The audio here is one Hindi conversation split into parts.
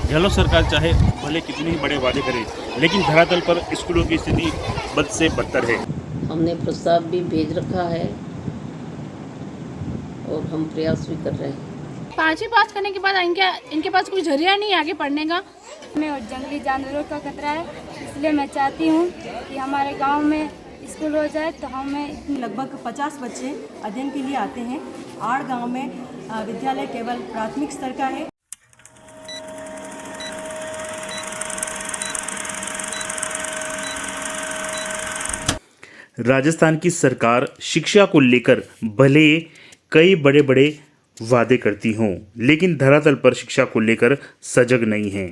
गहलोत सरकार चाहे भले कितने ही बड़े वादे करे, लेकिन धरातल पर स्कूलों की स्थिति बद से बदतर है। हमने प्रस्ताव भी भेज रखा है और हम प्रयास भी कर रहे हैं। 5वीं पास करने के बाद इनके पास कोई जरिया नहीं है आगे पढ़ने का। हमें और जंगली जानवरों का खतरा है, इसलिए मैं चाहती हूँ कि हमारे गांव में स्कूल हो जाए। तो हमें लगभग 50 बच्चे अध्ययन के लिए आते हैं। आड़ गांव में विद्यालय केवल प्राथमिक स्तर का है। राजस्थान की सरकार शिक्षा को लेकर भले कई बड़े बड़े वादे करती हों, लेकिन धरातल पर शिक्षा को लेकर सजग नहीं है,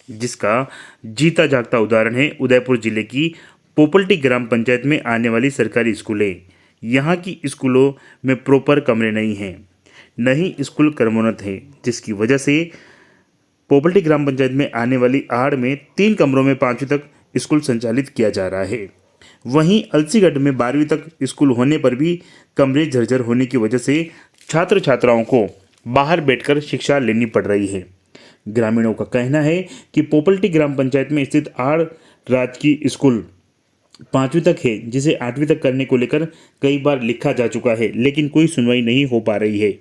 जिसका जीता जागता उदाहरण है उदयपुर जिले की पोपल्टी ग्राम पंचायत में आने वाली सरकारी स्कूलें। यहाँ की स्कूलों में प्रॉपर कमरे नहीं हैं, न ही स्कूल क्रमोन्नत है, जिसकी वजह से पोपल्टी ग्राम पंचायत में आने वाली आड़ में 3 कमरों में 5वीं तक स्कूल संचालित किया जा रहा है। वहीं अलसीगढ़ में 12वीं तक स्कूल होने पर भी कमरे जर्जर होने की वजह से छात्र छात्राओं को बाहर बैठकर शिक्षा लेनी पड़ रही है। ग्रामीणों का कहना है कि पोपल्टी ग्राम पंचायत में स्थित आड़ राजकीय स्कूल 5वीं तक है, जिसे 8वीं तक करने को लेकर कई बार लिखा जा चुका है, लेकिन कोई सुनवाई नहीं हो पा रही है।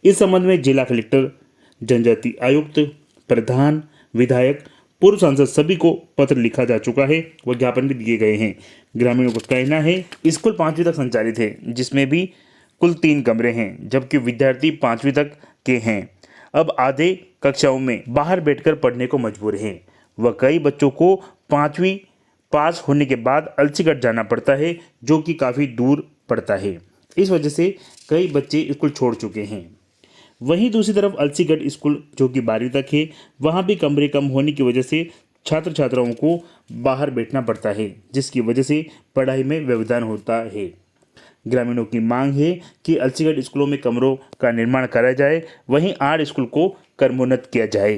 इस संबंध में जिला कलेक्टर, जनजाति आयुक्त, प्रधान, विधायक, पूर्व सांसद सभी को पत्र लिखा जा चुका है व ज्ञापन भी दिए गए हैं। ग्रामीणों का कहना है स्कूल 5वीं तक संचालित है, जिसमें भी कुल 3 कमरे हैं, जबकि विद्यार्थी 5वीं तक के हैं। अब आधे कक्षाओं में बाहर बैठकर पढ़ने को मजबूर हैं व कई बच्चों को 5वीं पास होने के बाद अलसीगढ़ जाना पड़ता है, जो कि काफ़ी दूर पड़ता है। इस वजह से कई बच्चे स्कूल छोड़ चुके हैं। वहीं दूसरी तरफ अलसीगढ़ स्कूल जो कि 12वीं तक है, वहाँ भी कमरे कम होने की वजह से छात्र छात्राओं को बाहर बैठना पड़ता है, जिसकी वजह से पढ़ाई में व्यवधान होता है। ग्रामीणों की मांग है कि अलसीगढ़ स्कूलों में कमरों का निर्माण कराया जाए, वहीं आड़ स्कूल को क्रमोन्नत किया जाए।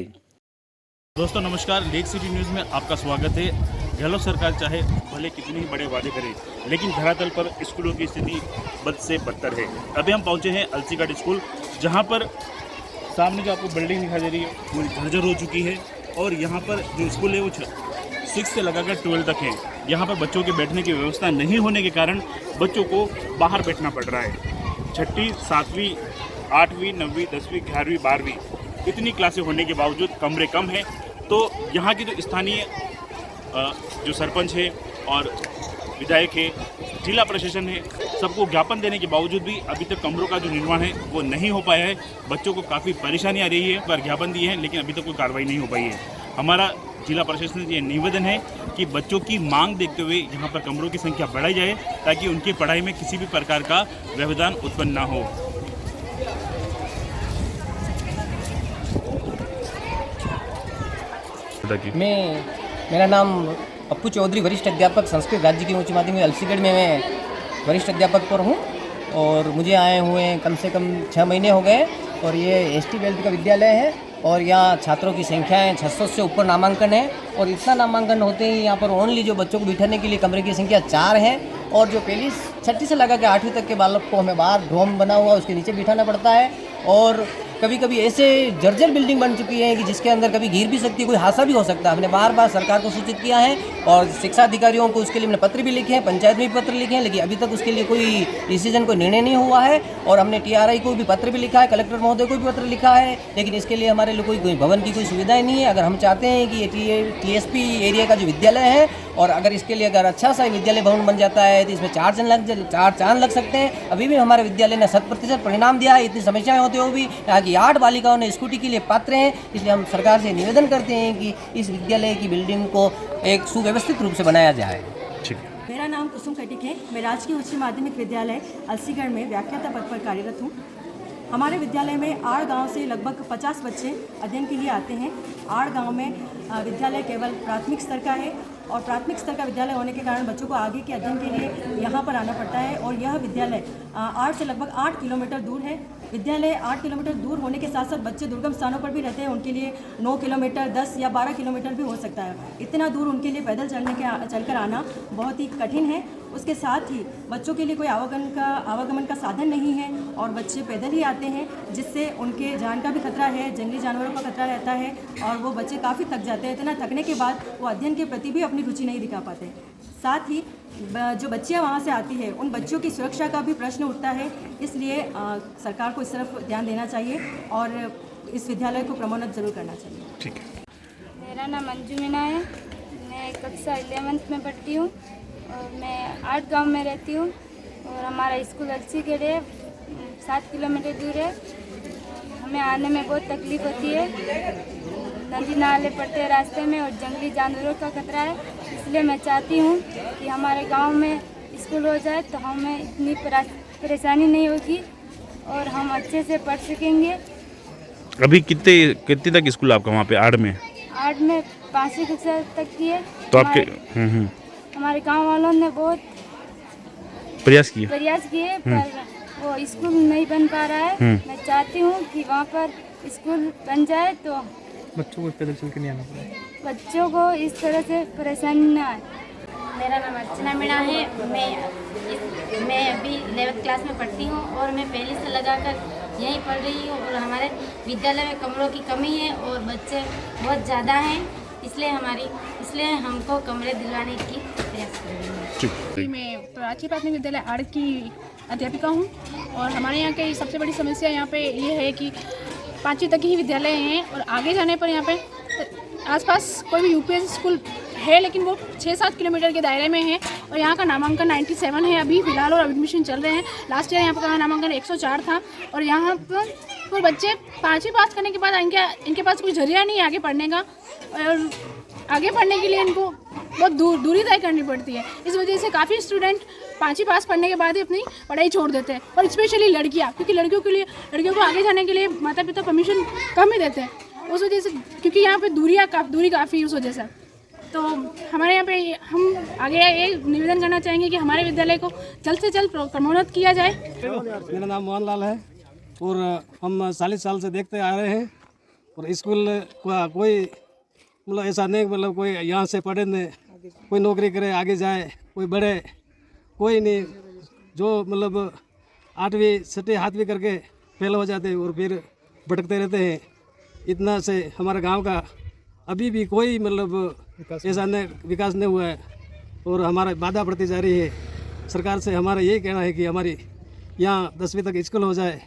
दोस्तों नमस्कार, लेक सिटी न्यूज़ में आपका स्वागत है। गहलोत सरकार चाहे भले कितने ही बड़े वादे करे, लेकिन धरातल पर स्कूलों की स्थिति बद से बदतर है। अभी हम पहुंचे हैं अलसीगढ़ स्कूल, जहां पर सामने जो आपको बिल्डिंग दिखाई दे रही है वो जर्जर हो चुकी है और यहाँ पर जो स्कूल है वो 6 से लगाकर 12 तक है। यहाँ पर बच्चों के बैठने की व्यवस्था नहीं होने के कारण बच्चों को बाहर बैठना पड़ रहा है। 6ठी, 7वीं, 8वीं, 9वीं, 10वीं, 11वीं, 12वीं इतनी क्लासें होने के बावजूद कमरे कम हैं। तो यहाँ की जो स्थानीय जो सरपंच है और विधायक है, जिला प्रशासन है, सबको ज्ञापन देने के बावजूद भी अभी तक कमरों का जो निर्माण है वो नहीं हो पाया है। बच्चों को काफ़ी परेशानी आ रही है। पर ज्ञापन दिए हैं, लेकिन अभी तक कोई कार्रवाई नहीं हो पाई है। हमारा जिला प्रशासन से ये निवेदन है कि बच्चों की मांग देखते हुए यहाँ पर कमरों की संख्या बढ़ाई जाए, ताकि उनकी पढ़ाई में किसी भी प्रकार का व्यवधान उत्पन्न ना हो। मेरा नाम पप्पू चौधरी, वरिष्ठ अध्यापक संस्कृत राज्य की उच्च माध्यमिक अलसीगढ़ में मैं वरिष्ठ अध्यापक पर हूँ और मुझे आए हुए कम से कम 6 महीने हो गए। और ये ST वेल्थ का विद्यालय है और यहाँ छात्रों की संख्याएँ 600 से ऊपर नामांकन है। और इतना नामांकन होते ही यहाँ पर ओनली जो बच्चों को बिठाने के लिए कमरे की संख्या 4 है। और जो पहली 6ठी से लगा के 8वीं तक के बालक को हमें बाहर ड्रोम बना हुआ उसके नीचे बिठाना पड़ता है। और कभी कभी ऐसे जर्जर बिल्डिंग बन चुकी है कि जिसके अंदर कभी गिर भी सकती है, कोई हादसा भी हो सकता है। हमने बार बार सरकार को सूचित किया है और शिक्षा अधिकारियों को उसके लिए हमने पत्र भी लिखे हैं, पंचायत में भी पत्र लिखे हैं, लेकिन अभी तक उसके लिए कोई डिसीजन, कोई निर्णय नहीं हुआ है। और हमने TRI को भी पत्र भी लिखा है, कलेक्टर महोदय को भी पत्र लिखा है, लेकिन इसके लिए हमारे लिए कोई भवन की कोई सुविधाएं नहीं है। अगर हम चाहते हैं कि ये TSP एरिया का जो विद्यालय है और अगर इसके लिए अगर अच्छा सा विद्यालय भवन बन जाता है तो इसमें 4 चांद लग सकते हैं। अभी भी हमारे विद्यालय ने 100% परिणाम दिया है। इतनी समस्याएं होते हुए भी यहाँ की 8 बालिकाओं ने स्कूटी के लिए पात्र हैं। इसलिए हम सरकार से निवेदन करते हैं कि इस विद्यालय की बिल्डिंग को एक सुव्यवस्थित रूप से बनाया जाए। मेरा नाम कुसुम खटिक है। मैं राजकीय उच्च माध्यमिक विद्यालय अलसीगढ़ में व्याख्याता पद पर कार्यरत हूँ। हमारे विद्यालय में आड़ गांव से लगभग 50 बच्चे अध्ययन के लिए आते हैं। आड़ गांव में विद्यालय केवल प्राथमिक स्तर का है और प्राथमिक स्तर का विद्यालय होने के कारण बच्चों को आगे के अध्ययन के लिए यहाँ पर आना पड़ता है। और यह विद्यालय आड़ से लगभग 8 किलोमीटर दूर है। विद्यालय 8 किलोमीटर दूर होने के साथ साथ बच्चे दुर्गम स्थानों पर भी रहते हैं। उनके लिए 9 किलोमीटर, 10 या 12 किलोमीटर भी हो सकता है। इतना दूर उनके लिए पैदल चलकर आना बहुत ही कठिन है। उसके साथ ही बच्चों के लिए कोई आवागमन का साधन नहीं है और बच्चे पैदल ही आते हैं, जिससे उनके जान का भी खतरा है, जंगली जानवरों का खतरा रहता है और वो बच्चे काफ़ी थक जाते हैं। इतना थकने के बाद वो अध्ययन के प्रति भी अपनी रुचि नहीं दिखा पाते। साथ ही जो बच्चियां वहाँ से आती है उन बच्चों की सुरक्षा का भी प्रश्न उठता है, इसलिए सरकार को इस तरफ ध्यान देना चाहिए और इस विद्यालय को क्रमोन्नत जरूर करना चाहिए। ठीक है। मेरा नाम अंजू मीना है, मैं कक्षा 11th में पढ़ती हूँ और मैं 8 गांव में रहती हूँ और हमारा स्कूल अलसीगढ़ है, 7 किलोमीटर दूर है। हमें आने में बहुत तकलीफ़ होती है, नदी नाले पड़ते हैं रास्ते में और जंगली जानवरों का खतरा है, इसलिए मैं चाहती हूँ कि हमारे गांव में स्कूल हो जाए तो हमें इतनी परेशानी नहीं होगी और हम अच्छे से पढ़ सकेंगे। अभी कितने तक स्कूल आपका वहाँ पे 8 में? 8 में 5वीं कक्षा तक की है। तो आपके हमारे गांव वालों ने बहुत प्रयास किए पर वो स्कूल नहीं बन पा रहा है। मैं चाहती हूँ कि वहाँ पर स्कूल बन जाए तो बच्चों को पैदल चल के नहीं आना पड़े, बच्चों को इस तरह से परेशानी न आए। मेरा नाम अर्चना मीणा है, मैं अभी 11th क्लास में पढ़ती हूँ और मैं पहले से लगाकर यहीं पढ़ रही हूँ और हमारे विद्यालय में कमरों की कमी है और बच्चे बहुत ज़्यादा हैं, इसलिए हमको कमरे दिलवाने की प्रयास कर रही हूँ। मैं प्राची प्राथमिक विद्यालय आड़ की अध्यापिका हूँ और हमारे यहाँ की सबसे बड़ी समस्या यहाँ पे ये है कि 5वीं तक ही विद्यालय हैं और आगे जाने पर यहाँ पे आसपास कोई भी यूपीएससी स्कूल है लेकिन वो 6-7 किलोमीटर के दायरे में है और यहाँ का नामांकन 97 है अभी फ़िलहाल और एडमिशन चल रहे हैं। लास्ट ईयर यहाँ पर नामांकन 104 था और यहाँ पर बच्चे 5वीं पास करने के बाद इनके पास कोई जरिया नहीं है आगे पढ़ने का और आगे पढ़ने के लिए इनको बहुत दूरी तय करनी पड़ती है। इस वजह से काफ़ी स्टूडेंट 5वीं पास पढ़ने के बाद ही अपनी पढ़ाई छोड़ देते हैं और स्पेशली लड़कियाँ, क्योंकि लड़कियों को आगे जाने के लिए माता पिता परमिशन कम ही देते हैं उस वजह से, क्योंकि यहाँ पे दूरी काफ़ी उस वजह से। तो हमारे यहाँ पे हम आगे ये निवेदन करना चाहेंगे कि हमारे विद्यालय को जल्द से जल्द क्रमोन्नत किया जाए। मेरा नाम मोहन लाल है और हम 40 साल से देखते आ रहे हैं और स्कूल का कोई मतलब ऐसा नहीं, मतलब कोई यहाँ से पढ़े नहीं, कोई नौकरी करे आगे जाए, कोई बढ़े, कोई नहीं। जो मतलब 8वीं 6वीं 7वीं करके फेल हो जाते हैं और फिर भटकते रहते हैं। इतना से हमारे गांव का अभी भी कोई मतलब ऐसा नहीं विकास नहीं हुआ है और हमारा बाधा बढ़ती जा रही है। सरकार से हमारा यही कहना है कि हमारी यहाँ 10वीं तक स्कूल हो जाए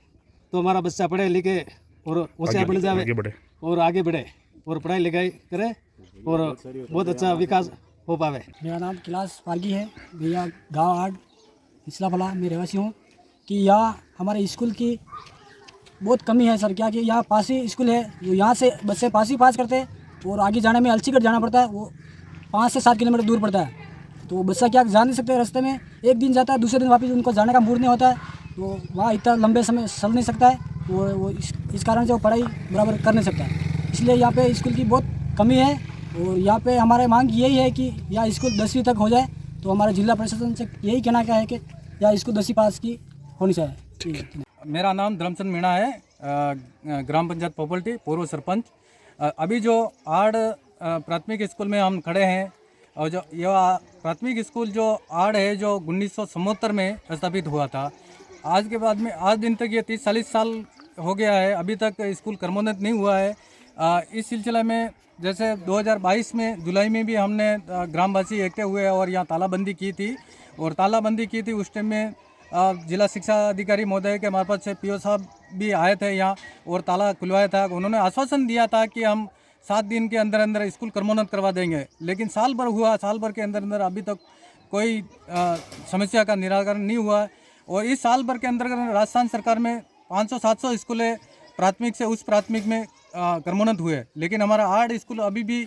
तो हमारा बच्चा पढ़े लिखे और होशियार बन जाए और आगे बढ़े और पढ़ाई लिखाई करे और बहुत अच्छा विकास हो पावे। मेरा नाम कैलाश फारगी है, भैया गाँव आड़ निचला फला में रहवासी हूँ। कि यहाँ हमारे स्कूल की बहुत कमी है सर, क्या कि यहाँ पास ही स्कूल है, जो यहाँ से बच्चे पास ही पास करते हैं और आगे जाने में अलसीगढ़ जाना पड़ता है, वो 5 से 7 किलोमीटर दूर पड़ता है। तो बच्चा क्या जा नहीं सकते, रास्ते में एक दिन जाता है दूसरे दिन वापस उनको जाने का मूड नहीं होता है, तो वहाँ इतना लंबे समय चल नहीं सकता है, वो इस कारण से वो पढ़ाई बराबर कर नहीं सकता है। इसलिए यहाँ पे स्कूल की बहुत कमी है और यहाँ पे हमारे मांग यही है कि यहाँ स्कूल 10वीं तक हो जाए। तो हमारे जिला प्रशासन से यही कहना क्या है कि यहाँ स्कूल 10वीं पास की होनी चाहिए। मेरा नाम धर्मचंद मीणा है, ग्राम पंचायत पोपल्टी, पूर्व सरपंच। अभी जो आड़ प्राथमिक स्कूल में हम खड़े हैं और जो यह प्राथमिक स्कूल जो आड़ है जो 1977 में स्थापित हुआ था, आज के बाद में आज दिन तक ये 30-40 साल हो गया है, अभी तक स्कूल क्रमोन्नत नहीं हुआ है। इस सिलसिले में जैसे 2022 में जुलाई में भी हमने ग्रामवासी इकट्ठे हुए और यहाँ तालाबंदी की थी उस टाइम में जिला शिक्षा अधिकारी महोदय के मार्फत से पीओ साहब भी आए थे यहाँ और ताला खुलवाया था। उन्होंने आश्वासन दिया था कि हम 7 दिन के अंदर अंदर स्कूल क्रमोन्नत करवा देंगे, लेकिन साल भर के अंदर अंदर अभी तक कोई समस्या का निराकरण नहीं हुआ। और इस साल भर के अंदर राजस्थान सरकार में 500-700 स्कूलें प्राथमिक से उस प्राथमिक में क्रमोन्नत हुए, लेकिन हमारा आड़ स्कूल अभी भी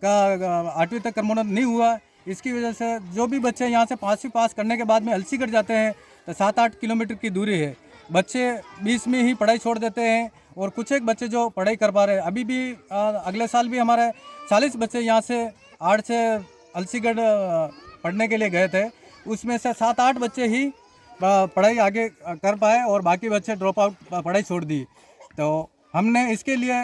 8वीं तक क्रमोन्नत नहीं हुआ। इसकी वजह से जो भी बच्चे यहाँ से 5वीं पास करने के बाद में अलसीगढ़ जाते हैं तो 7-8 किलोमीटर की दूरी है, बच्चे बीच में ही पढ़ाई छोड़ देते हैं और कुछ एक बच्चे जो पढ़ाई कर पा रहे हैं। अभी भी अगले साल भी हमारे 40 बच्चे यहाँ से आड़ से अलसीगढ़ पढ़ने के लिए गए थे, उसमें से 7-8 बच्चे ही पढ़ाई आगे कर पाए और बाकी बच्चे ड्रॉप आउट पढ़ाई छोड़ दी। तो हमने इसके लिए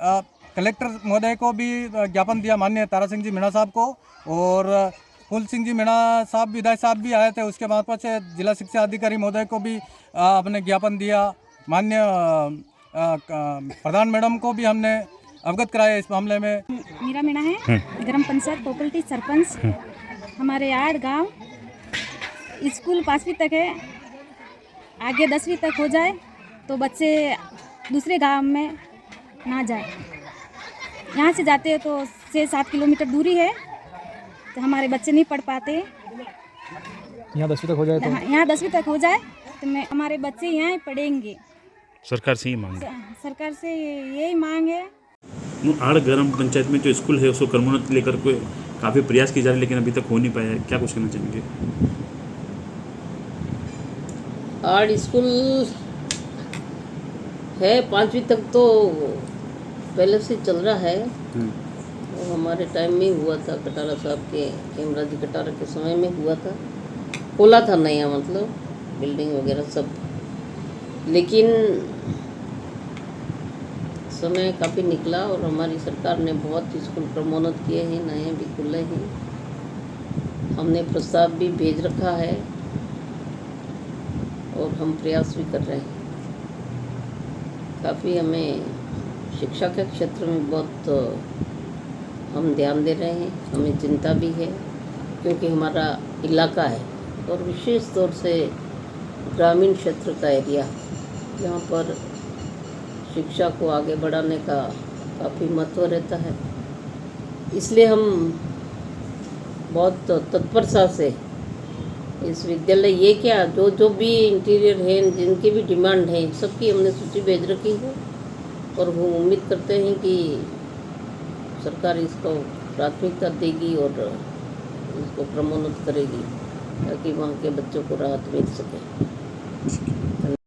कलेक्टर महोदय को भी ज्ञापन दिया, माननीय तारा सिंह जी मीणा साहब को, और फूल सिंह जी मीणा साहब विधायक साहब भी आए थे। उसके मार्फत से जिला शिक्षा अधिकारी महोदय को भी अपने ज्ञापन दिया। माननीय प्रधान मैडम को भी हमने अवगत कराया इस मामले में। मीरा मीणा है, ग्राम पंचायत पोपल्टी सरपंच। हमारे 8 गांव स्कूल 5वीं तक है, आगे 10वीं तक हो जाए तो बच्चे दूसरे गांव में ना जाए। यहाँ से जाते हैं तो 6-7 किलोमीटर दूरी है, तो हमारे बच्चे नहीं पढ़ पाते। यहाँ 10वीं तक हो जाए तो यहाँ 10वीं तक हो जाए तो हमारे बच्चे यहाँ ही पढ़ेंगे। सरकार से ही मांग सरकार से यही मांग है। आड़ ग्राम पंचायत में जो स्कूल है उसको क्रमोन्नत लेकर कोई काफ़ी प्रयास किए जा रहे हैं, लेकिन अभी तक हो नहीं पाया है। क्या कुछ कहना चाहेंगे? आर्ट स्कूल है 5वीं तक तो पहले से चल रहा है। वो हमारे टाइम में हुआ था, कटारा साहब के, हेमराज कटारा के समय में हुआ था। खोला था नया, मतलब बिल्डिंग वगैरह सब, लेकिन समय काफ़ी निकला और हमारी सरकार ने बहुत स्कूल क्रमोन्नत किए हैं, नए भी खुले हैं। हमने प्रस्ताव भी भेज रखा है और हम प्रयास भी कर रहे हैं। काफ़ी हमें शिक्षा के क्षेत्र में बहुत हम ध्यान दे रहे हैं। हमें चिंता भी है क्योंकि हमारा इलाका है और विशेष तौर से ग्रामीण क्षेत्र का एरिया, जहाँ पर शिक्षा को आगे बढ़ाने का काफ़ी महत्व रहता है। इसलिए हम बहुत तत्परता से इस विद्यालय, ये क्या जो भी इंटीरियर है, जिनकी भी डिमांड है, सबकी हमने सूची भेज रखी है और वो उम्मीद करते हैं कि सरकार इसको प्राथमिकता देगी और इसको क्रमोन्नत करेगी ताकि वहाँ के बच्चों को राहत मिल सके।